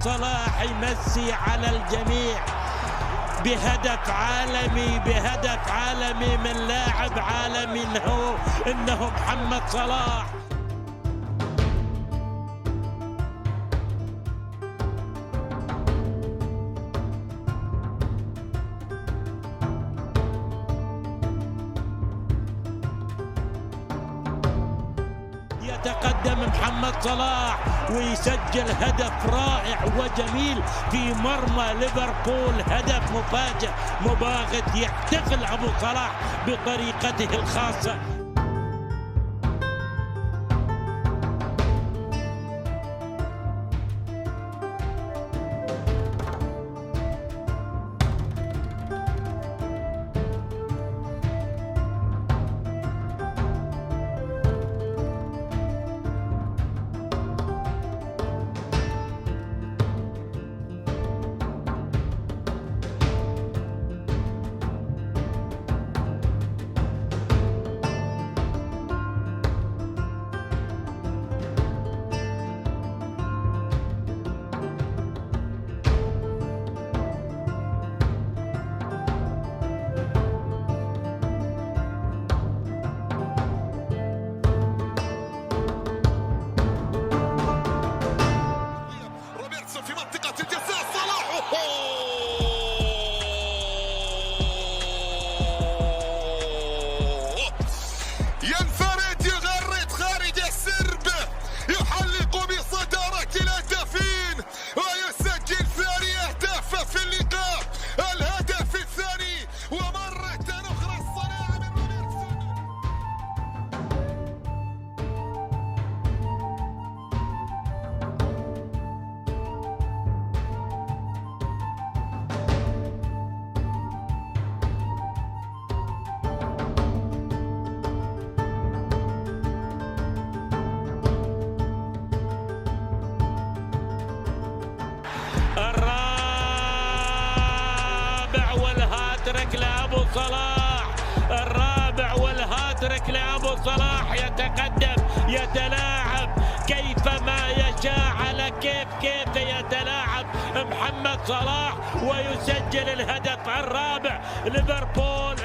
صلاح يمسي على الجميع بهدف عالمي من لاعب عالمي انه محمد صلاح. يتقدم محمد صلاح ويسجل هدف رائع وجميل في مرمى ليفربول، هدف مفاجئ مباغت. يحتفل أبو صلاح بطريقته الخاصة. ينفرد يغرد خارج السرب، يحلق بصدارة الهدافين ويسجل ثاني أهدافه في اللقاء، الهدف الثاني ومرة أخرى الصناعة من روبرتسون. الرابع والهاتريك لأبو صلاح، الرابع والهاتريك لأبو صلاح. يتقدم يتلاعب كيفما يشاء، على كيف يتلاعب محمد صلاح ويسجل الهدف الرابع. ليفربول